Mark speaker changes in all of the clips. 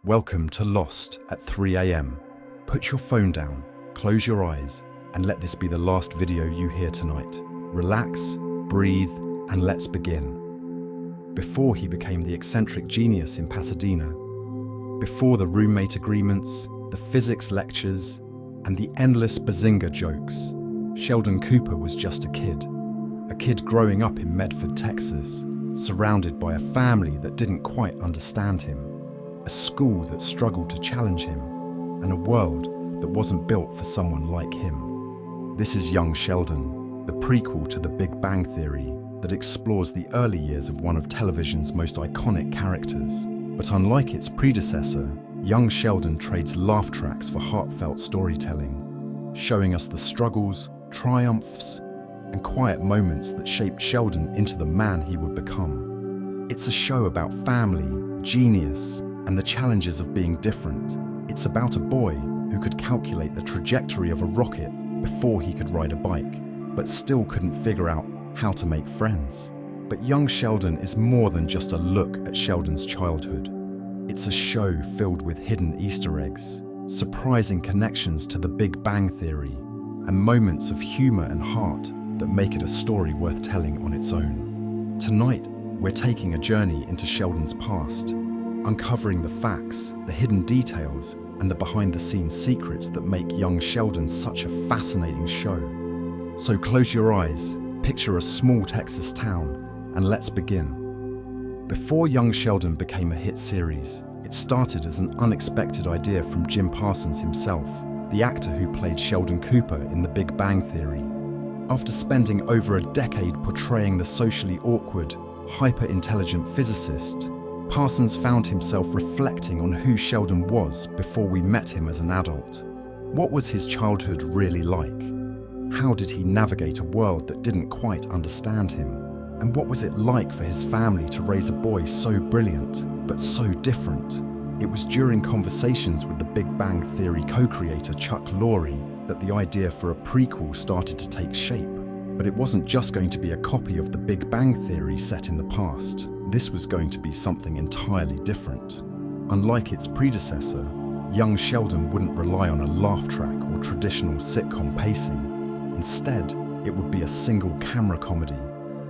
Speaker 1: Welcome to Lost at 3 a.m. Put your phone down, close your eyes, and let this be the last video you hear tonight. Relax, breathe, and let's begin. Before he became the eccentric genius in Pasadena, before the roommate agreements, the physics lectures, and the endless bazinga jokes, Sheldon Cooper was just a kid growing up in Medford, Texas, surrounded by a family that didn't quite understand him, a school that struggled to challenge him, and a world that wasn't built for someone like him. This is Young Sheldon, the prequel to The Big Bang Theory that explores the early years of one of television's most iconic characters. But unlike its predecessor, Young Sheldon trades laugh tracks for heartfelt storytelling, showing us the struggles, triumphs, and quiet moments that shaped Sheldon into the man he would become. It's a show about family, genius, and the challenges of being different. It's about a boy who could calculate the trajectory of a rocket before he could ride a bike, but still couldn't figure out how to make friends. But Young Sheldon is more than just a look at Sheldon's childhood. It's a show filled with hidden Easter eggs, surprising connections to the Big Bang Theory, and moments of humor and heart that make it a story worth telling on its own. Tonight, we're taking a journey into Sheldon's past, uncovering the facts, the hidden details, and the behind-the-scenes secrets that make Young Sheldon such a fascinating show. So close your eyes, picture a small Texas town, and let's begin. Before Young Sheldon became a hit series, it started as an unexpected idea from Jim Parsons himself, the actor who played Sheldon Cooper in The Big Bang Theory. After spending over a decade portraying the socially awkward, hyper-intelligent physicist, Parsons found himself reflecting on who Sheldon was before we met him as an adult. What was his childhood really like? How did he navigate a world that didn't quite understand him? And what was it like for his family to raise a boy so brilliant, but so different? It was during conversations with the Big Bang Theory co-creator Chuck Lorre that the idea for a prequel started to take shape. But it wasn't just going to be a copy of the Big Bang Theory set in the past. This was going to be something entirely different. Unlike its predecessor, Young Sheldon wouldn't rely on a laugh track or traditional sitcom pacing. Instead, it would be a single-camera comedy,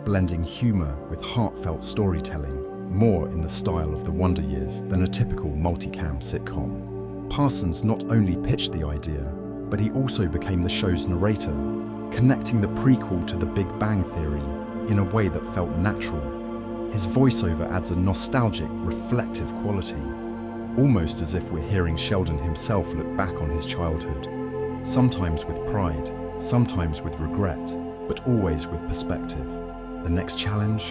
Speaker 1: blending humor with heartfelt storytelling, more in the style of The Wonder Years than a typical multicam sitcom. Parsons not only pitched the idea, but he also became the show's narrator, connecting the prequel to The Big Bang Theory in a way that felt natural. His voiceover adds a nostalgic, reflective quality, almost as if we're hearing Sheldon himself look back on his childhood, sometimes with pride, sometimes with regret, but always with perspective. The next challenge?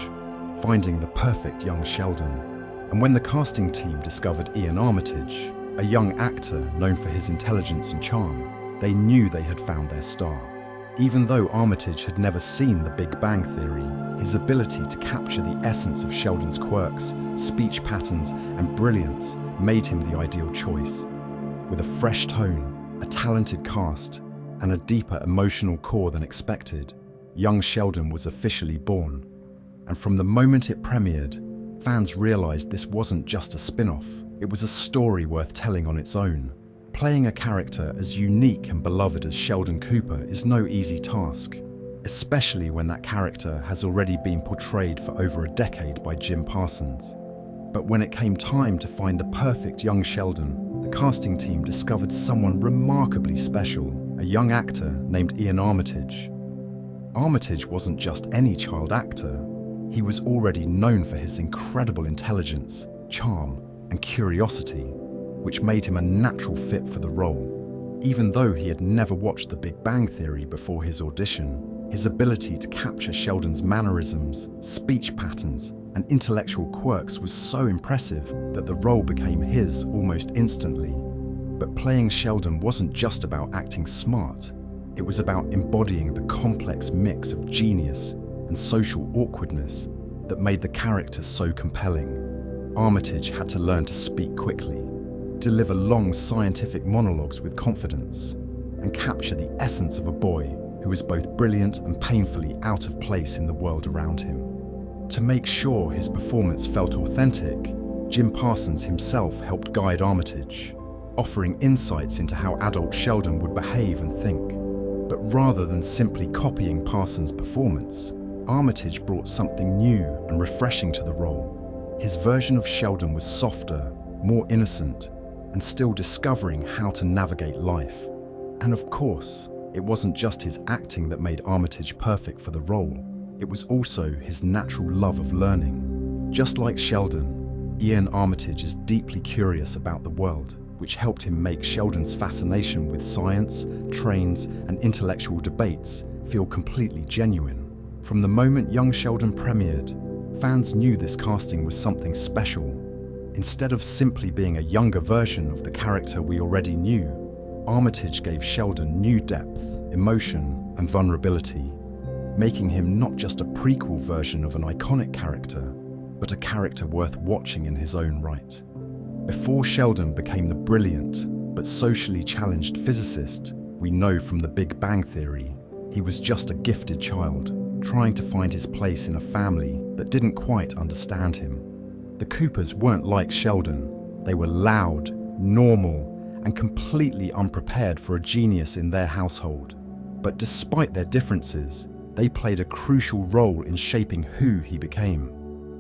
Speaker 1: Finding the perfect Young Sheldon. And when the casting team discovered Ian Armitage, a young actor known for his intelligence and charm, they knew they had found their star. Even though Armitage had never seen The Big Bang Theory, his ability to capture the essence of Sheldon's quirks, speech patterns, and brilliance made him the ideal choice. With a fresh tone, a talented cast, and a deeper emotional core than expected, Young Sheldon was officially born. And from the moment it premiered, fans realized this wasn't just a spin-off, it was a story worth telling on its own. Playing a character as unique and beloved as Sheldon Cooper is no easy task, especially when that character has already been portrayed for over a decade by Jim Parsons. But when it came time to find the perfect Young Sheldon, the casting team discovered someone remarkably special, a young actor named Ian Armitage. Armitage wasn't just any child actor. He was already known for his incredible intelligence, charm, and curiosity, which made him a natural fit for the role. Even though he had never watched The Big Bang Theory before his audition, his ability to capture Sheldon's mannerisms, speech patterns, and intellectual quirks was so impressive that the role became his almost instantly. But playing Sheldon wasn't just about acting smart, it was about embodying the complex mix of genius and social awkwardness that made the character so compelling. Armitage had to learn to speak quickly, deliver long scientific monologues with confidence, and capture the essence of a boy who was both brilliant and painfully out of place in the world around him. To make sure his performance felt authentic, Jim Parsons himself helped guide Armitage, offering insights into how adult Sheldon would behave and think. But rather than simply copying Parsons' performance, Armitage brought something new and refreshing to the role. His version of Sheldon was softer, more innocent, and still discovering how to navigate life. And of course, it wasn't just his acting that made Armitage perfect for the role, it was also his natural love of learning. Just like Sheldon, Ian Armitage is deeply curious about the world, which helped him make Sheldon's fascination with science, trains, and intellectual debates feel completely genuine. From the moment Young Sheldon premiered, fans knew this casting was something special. Instead of simply being a younger version of the character we already knew, Armitage gave Sheldon new depth, emotion, and vulnerability, making him not just a prequel version of an iconic character, but a character worth watching in his own right. Before Sheldon became the brilliant but socially challenged physicist we know from The Big Bang Theory, he was just a gifted child, trying to find his place in a family that didn't quite understand him. The Coopers weren't like Sheldon. They were loud, normal, and completely unprepared for a genius in their household. But despite their differences, they played a crucial role in shaping who he became.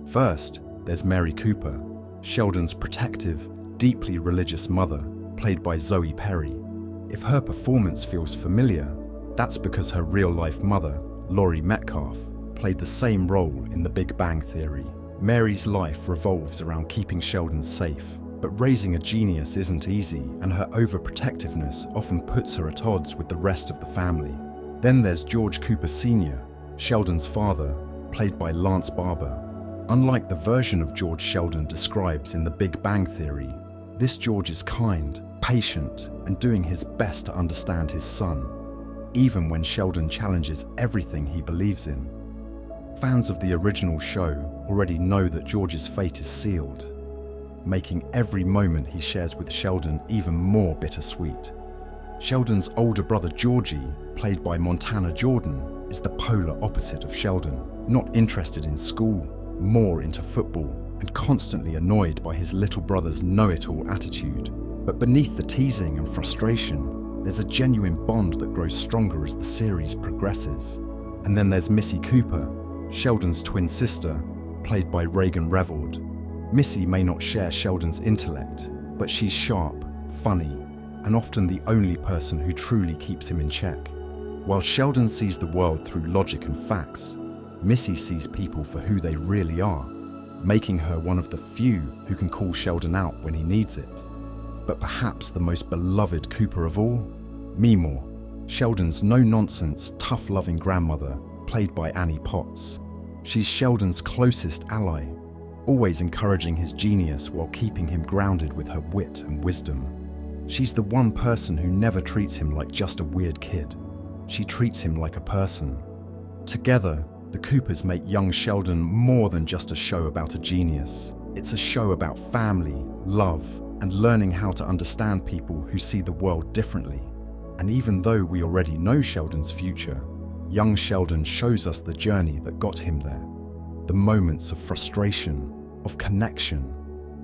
Speaker 1: First, there's Mary Cooper, Sheldon's protective, deeply religious mother, played by Zoe Perry. If her performance feels familiar, that's because her real-life mother, Laurie Metcalf, played the same role in The Big Bang Theory. Mary's life revolves around keeping Sheldon safe, but raising a genius isn't easy, and her overprotectiveness often puts her at odds with the rest of the family. Then there's George Cooper Sr., Sheldon's father, played by Lance Barber. Unlike the version of George Sheldon describes in The Big Bang Theory, this George is kind, patient, and doing his best to understand his son, even when Sheldon challenges everything he believes in. Fans of the original show already know that George's fate is sealed, making every moment he shares with Sheldon even more bittersweet. Sheldon's older brother Georgie, played by Montana Jordan, is the polar opposite of Sheldon, not interested in school, more into football, and constantly annoyed by his little brother's know-it-all attitude. But beneath the teasing and frustration, there's a genuine bond that grows stronger as the series progresses. And then there's Missy Cooper, Sheldon's twin sister, played by Reagan Revord. Missy may not share Sheldon's intellect, but she's sharp, funny, and often the only person who truly keeps him in check. While Sheldon sees the world through logic and facts, Missy sees people for who they really are, making her one of the few who can call Sheldon out when he needs it. But perhaps the most beloved Cooper of all? Meemaw, Sheldon's no-nonsense, tough-loving grandmother, played by Annie Potts. She's Sheldon's closest ally, always encouraging his genius while keeping him grounded with her wit and wisdom. She's the one person who never treats him like just a weird kid. She treats him like a person. Together, the Coopers make Young Sheldon more than just a show about a genius. It's a show about family, love, and learning how to understand people who see the world differently. And even though we already know Sheldon's future, Young Sheldon shows us the journey that got him there. The moments of frustration, of connection,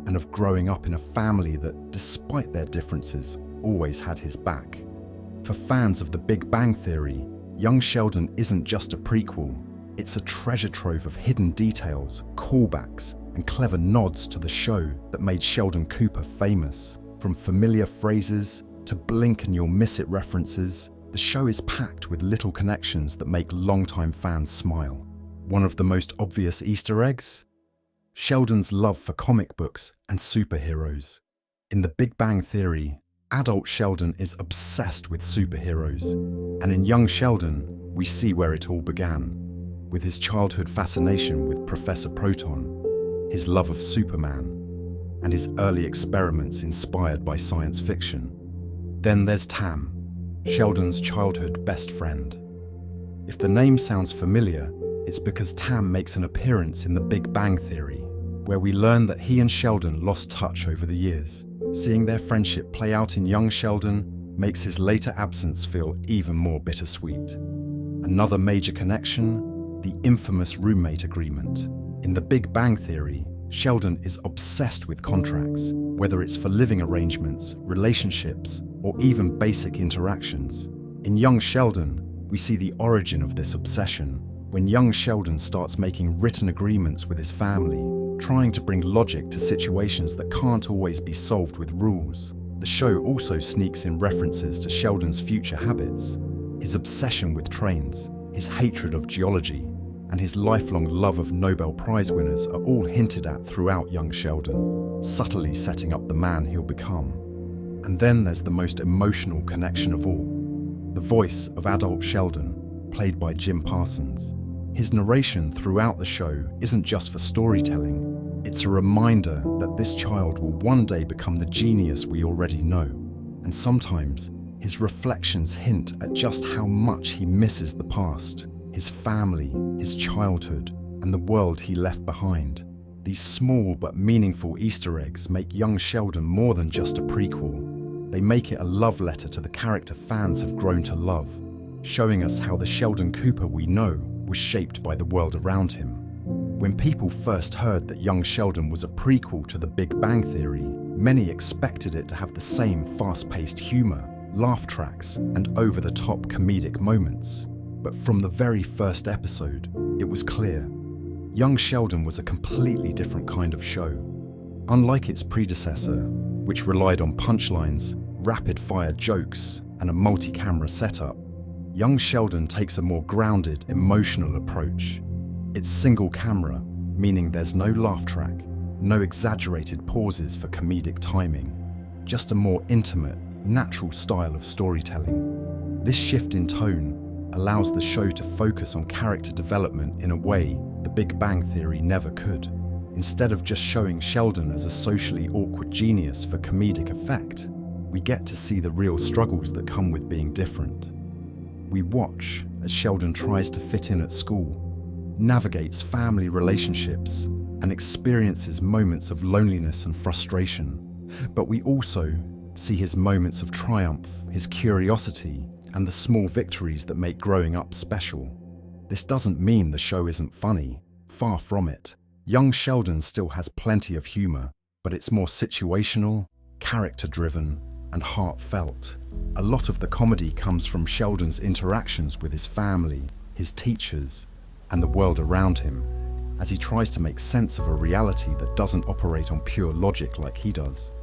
Speaker 1: and of growing up in a family that, despite their differences, always had his back. For fans of The Big Bang Theory, Young Sheldon isn't just a prequel. It's a treasure trove of hidden details, callbacks, and clever nods to the show that made Sheldon Cooper famous. From familiar phrases to blink and you'll miss it references, the show is packed with little connections that make longtime fans smile. One of the most obvious Easter eggs? Sheldon's love for comic books and superheroes. In The Big Bang Theory, adult Sheldon is obsessed with superheroes, and in Young Sheldon, we see where it all began, with his childhood fascination with Professor Proton, his love of Superman, and his early experiments inspired by science fiction. Then there's Tam, Sheldon's childhood best friend. If the name sounds familiar, it's because Tam makes an appearance in The Big Bang Theory, where we learn that he and Sheldon lost touch over the years. Seeing their friendship play out in Young Sheldon makes his later absence feel even more bittersweet. Another major connection, the infamous roommate agreement. In The Big Bang Theory, Sheldon is obsessed with contracts, whether it's for living arrangements, relationships, or even basic interactions. In Young Sheldon, we see the origin of this obsession, when young Sheldon starts making written agreements with his family, trying to bring logic to situations that can't always be solved with rules. The show also sneaks in references to Sheldon's future habits. His obsession with trains, his hatred of geology, and his lifelong love of Nobel Prize winners are all hinted at throughout Young Sheldon, subtly setting up the man he'll become. And then there's the most emotional connection of all, the voice of adult Sheldon, played by Jim Parsons. His narration throughout the show isn't just for storytelling, it's a reminder that this child will one day become the genius we already know. And sometimes, his reflections hint at just how much he misses the past, his family, his childhood, and the world he left behind. These small but meaningful Easter eggs make Young Sheldon more than just a prequel. They make it a love letter to the character fans have grown to love, showing us how the Sheldon Cooper we know was shaped by the world around him. When people first heard that Young Sheldon was a prequel to The Big Bang Theory, many expected it to have the same fast-paced humor, laugh tracks, and over-the-top comedic moments. But from the very first episode, it was clear. Young Sheldon was a completely different kind of show. Unlike its predecessor, which relied on punchlines, rapid-fire jokes, and a multi-camera setup, Young Sheldon takes a more grounded, emotional approach. It's single camera, meaning there's no laugh track, no exaggerated pauses for comedic timing, just a more intimate, natural style of storytelling. This shift in tone allows the show to focus on character development in a way The Big Bang Theory never could. Instead of just showing Sheldon as a socially awkward genius for comedic effect, we get to see the real struggles that come with being different. We watch as Sheldon tries to fit in at school, navigates family relationships, and experiences moments of loneliness and frustration. But we also see his moments of triumph, his curiosity, and the small victories that make growing up special. This doesn't mean the show isn't funny, far from it. Young Sheldon still has plenty of humor, but it's more situational, character-driven, and heartfelt. A lot of the comedy comes from Sheldon's interactions with his family, his teachers, and the world around him, as he tries to make sense of a reality that doesn't operate on pure logic like he does.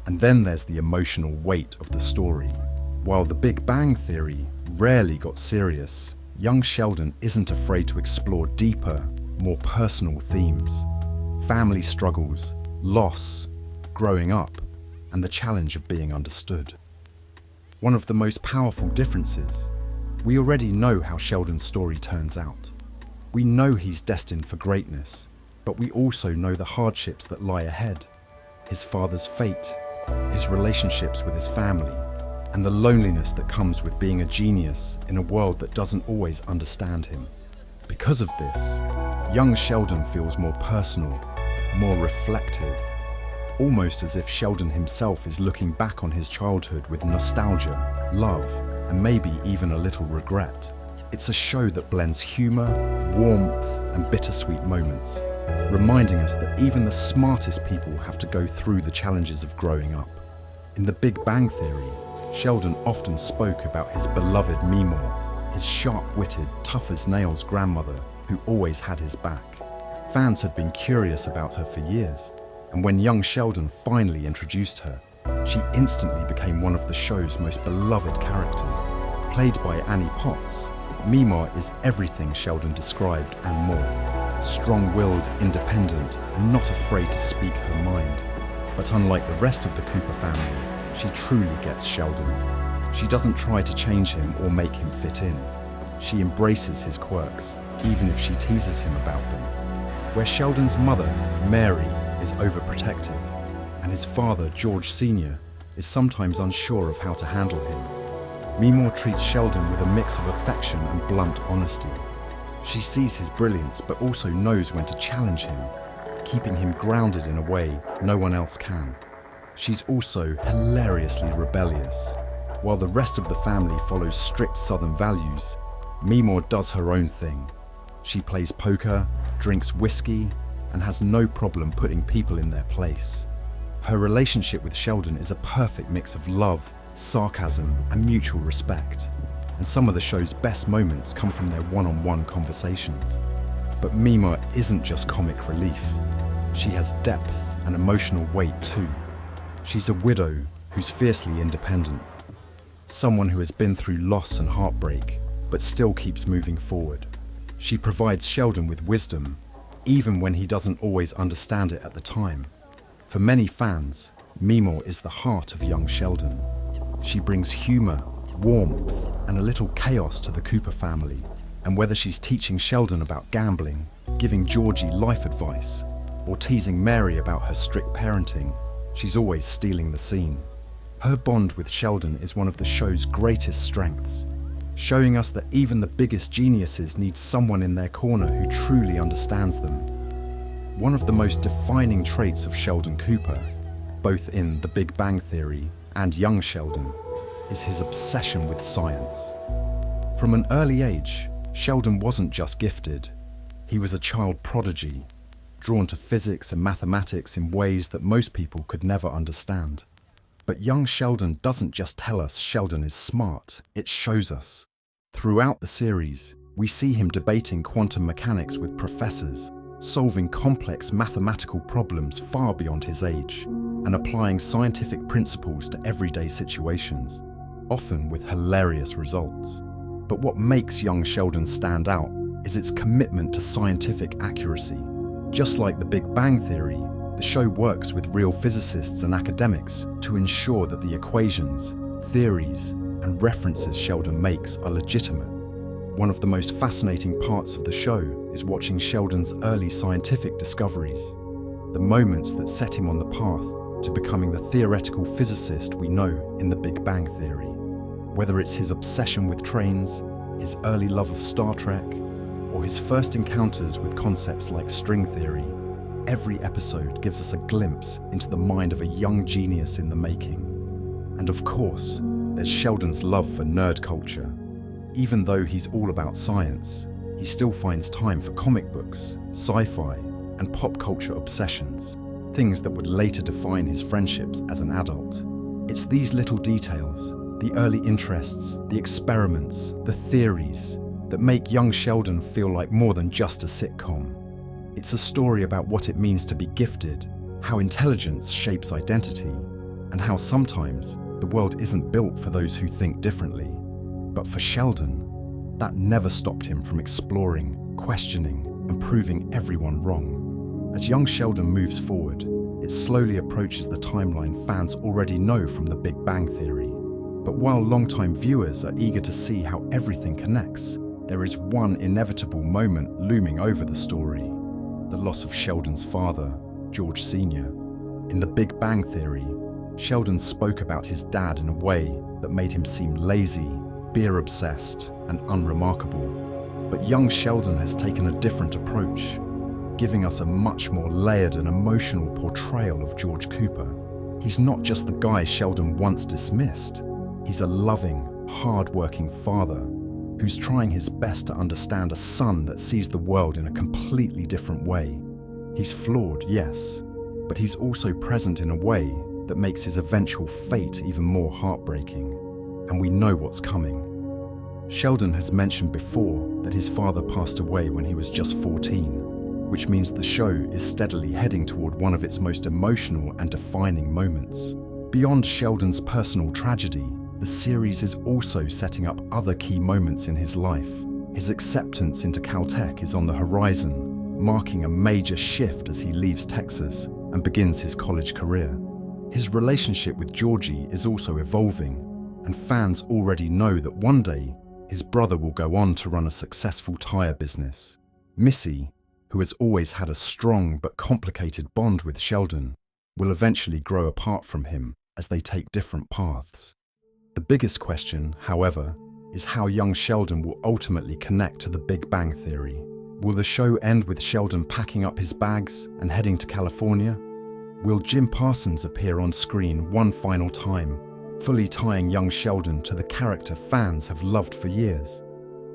Speaker 1: And then there's the emotional weight of the story. While The Big Bang Theory rarely got serious, Young Sheldon isn't afraid to explore deeper, more personal themes. Family struggles, loss, growing up, and the challenge of being understood. One of the most powerful differences, we already know how Sheldon's story turns out. We know he's destined for greatness, but we also know the hardships that lie ahead. His father's fate, his relationships with his family, and the loneliness that comes with being a genius in a world that doesn't always understand him. Because of this, Young Sheldon feels more personal, more reflective, almost as if Sheldon himself is looking back on his childhood with nostalgia, love, and maybe even a little regret. It's a show that blends humor, warmth, and bittersweet moments, reminding us that even the smartest people have to go through the challenges of growing up. In The Big Bang Theory, Sheldon often spoke about his beloved Meemaw, his sharp-witted, tough-as-nails grandmother who always had his back. Fans had been curious about her for years, and when Young Sheldon finally introduced her, she instantly became one of the show's most beloved characters. Played by Annie Potts, Meemaw is everything Sheldon described and more. Strong-willed, independent, and not afraid to speak her mind. But unlike the rest of the Cooper family, she truly gets Sheldon. She doesn't try to change him or make him fit in. She embraces his quirks, even if she teases him about them. Where Sheldon's mother, Mary, is overprotective, and his father, George Sr., is sometimes unsure of how to handle him, Meemaw treats Sheldon with a mix of affection and blunt honesty. She sees his brilliance but also knows when to challenge him, keeping him grounded in a way no one else can. She's also hilariously rebellious. While the rest of the family follows strict Southern values, Meemaw does her own thing. She plays poker, drinks whiskey, and has no problem putting people in their place. Her relationship with Sheldon is a perfect mix of love, sarcasm, and mutual respect, and some of the show's best moments come from their one-on-one conversations. But Mima isn't just comic relief. She has depth and emotional weight too. She's a widow who's fiercely independent, someone who has been through loss and heartbreak, but still keeps moving forward. She provides Sheldon with wisdom, even when he doesn't always understand it at the time. For many fans, Mima is the heart of Young Sheldon. She brings humor, warmth, and a little chaos to the Cooper family. And whether she's teaching Sheldon about gambling, giving Georgie life advice, or teasing Mary about her strict parenting, she's always stealing the scene. Her bond with Sheldon is one of the show's greatest strengths, showing us that even the biggest geniuses need someone in their corner who truly understands them. One of the most defining traits of Sheldon Cooper, both in The Big Bang Theory and Young Sheldon, is his obsession with science. From an early age, Sheldon wasn't just gifted, he was a child prodigy, drawn to physics and mathematics in ways that most people could never understand. But Young Sheldon doesn't just tell us Sheldon is smart, it shows us. Throughout the series, we see him debating quantum mechanics with professors, solving complex mathematical problems far beyond his age, and applying scientific principles to everyday situations, often with hilarious results. But what makes Young Sheldon stand out is its commitment to scientific accuracy. Just like The Big Bang Theory, the show works with real physicists and academics to ensure that the equations, theories, and references Sheldon makes are legitimate. One of the most fascinating parts of the show is watching Sheldon's early scientific discoveries, the moments that set him on the path to becoming the theoretical physicist we know in The Big Bang Theory. Whether it's his obsession with trains, his early love of Star Trek, or his first encounters with concepts like string theory, every episode gives us a glimpse into the mind of a young genius in the making. And of course, there's Sheldon's love for nerd culture. Even though he's all about science, he still finds time for comic books, sci-fi, and pop culture obsessions, things that would later define his friendships as an adult. It's these little details, the early interests, the experiments, the theories, that make Young Sheldon feel like more than just a sitcom. It's a story about what it means to be gifted, how intelligence shapes identity, and how sometimes the world isn't built for those who think differently. But for Sheldon, that never stopped him from exploring, questioning, and proving everyone wrong. As Young Sheldon moves forward, it slowly approaches the timeline fans already know from The Big Bang Theory. But while longtime viewers are eager to see how everything connects, there is one inevitable moment looming over the story: the loss of Sheldon's father, George Sr. In The Big Bang Theory, Sheldon spoke about his dad in a way that made him seem lazy, beer-obsessed, and unremarkable. But Young Sheldon has taken a different approach, giving us a much more layered and emotional portrayal of George Cooper. He's not just the guy Sheldon once dismissed. He's a loving, hard-working father who's trying his best to understand a son that sees the world in a completely different way. He's flawed, yes, but he's also present in a way that makes his eventual fate even more heartbreaking. And we know what's coming. Sheldon has mentioned before that his father passed away when he was just 14, which means the show is steadily heading toward one of its most emotional and defining moments. Beyond Sheldon's personal tragedy, the series is also setting up other key moments in his life. His acceptance into Caltech is on the horizon, marking a major shift as he leaves Texas and begins his college career. His relationship with Georgie is also evolving, and fans already know that one day his brother will go on to run a successful tire business. Missy, who has always had a strong but complicated bond with Sheldon, will eventually grow apart from him as they take different paths. The biggest question, however, is how Young Sheldon will ultimately connect to The Big Bang Theory. Will the show end with Sheldon packing up his bags and heading to California? Will Jim Parsons appear on screen one final time, fully tying Young Sheldon to the character fans have loved for years?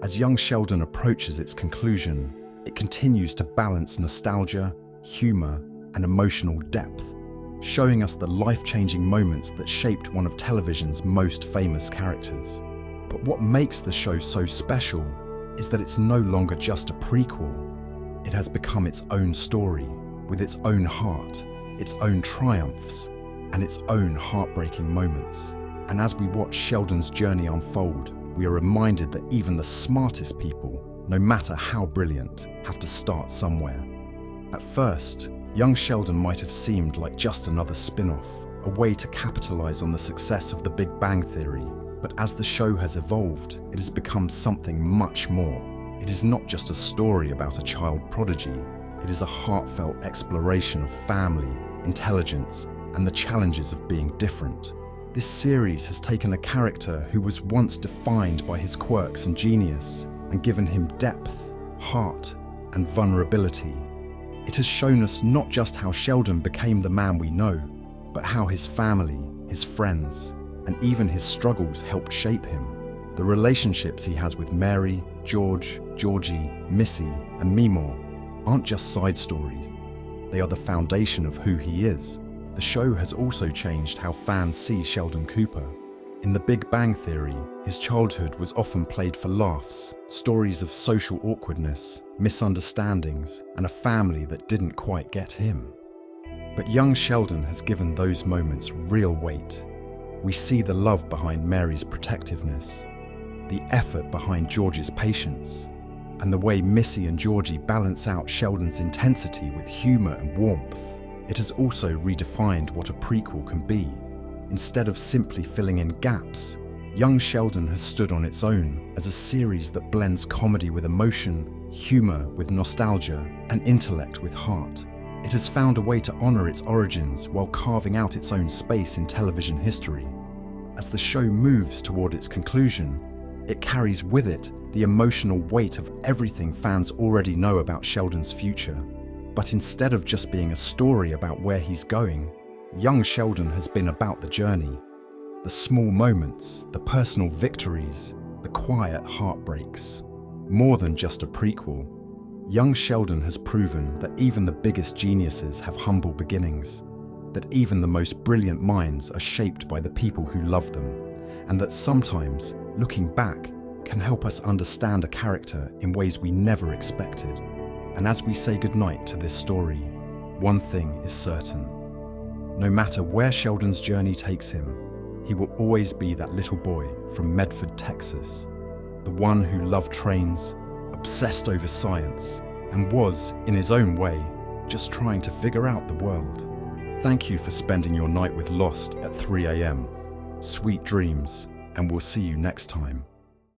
Speaker 1: As Young Sheldon approaches its conclusion, it continues to balance nostalgia, humour, and emotional depth, showing us the life-changing moments that shaped one of television's most famous characters. But what makes the show so special is that it's no longer just a prequel. It has become its own story, with its own heart, its own triumphs, and its own heartbreaking moments. And as we watch Sheldon's journey unfold, we are reminded that even the smartest people, no matter how brilliant, have to start somewhere. At first, Young Sheldon might have seemed like just another spin-off, a way to capitalize on the success of The Big Bang Theory. But as the show has evolved, it has become something much more. It is not just a story about a child prodigy. It is a heartfelt exploration of family, intelligence, and the challenges of being different. This series has taken a character who was once defined by his quirks and genius and given him depth, heart, and vulnerability. It has shown us not just how Sheldon became the man we know, but how his family, his friends, and even his struggles helped shape him. The relationships he has with Mary, George, Georgie, Missy, and Meemaw aren't just side stories. They are the foundation of who he is. The show has also changed how fans see Sheldon Cooper. In The Big Bang Theory, his childhood was often played for laughs, stories of social awkwardness, misunderstandings, and a family that didn't quite get him. But Young Sheldon has given those moments real weight. We see the love behind Mary's protectiveness, the effort behind George's patience, and the way Missy and Georgie balance out Sheldon's intensity with humour and warmth. It has also redefined what a prequel can be. Instead of simply filling in gaps, Young Sheldon has stood on its own as a series that blends comedy with emotion, humour with nostalgia, and intellect with heart. It has found a way to honour its origins while carving out its own space in television history. As the show moves toward its conclusion, it carries with it the emotional weight of everything fans already know about Sheldon's future. But instead of just being a story about where he's going, Young Sheldon has been about the journey. The small moments, the personal victories, the quiet heartbreaks. More than just a prequel, Young Sheldon has proven that even the biggest geniuses have humble beginnings, that even the most brilliant minds are shaped by the people who love them, and that sometimes, looking back, can help us understand a character in ways we never expected. And as we say goodnight to this story, one thing is certain. No matter where Sheldon's journey takes him, he will always be that little boy from Medford, Texas, the one who loved trains, obsessed over science, and was, in his own way, just trying to figure out the world. Thank you for spending your night with Lost at 3 a.m. Sweet dreams, and we'll see you next time.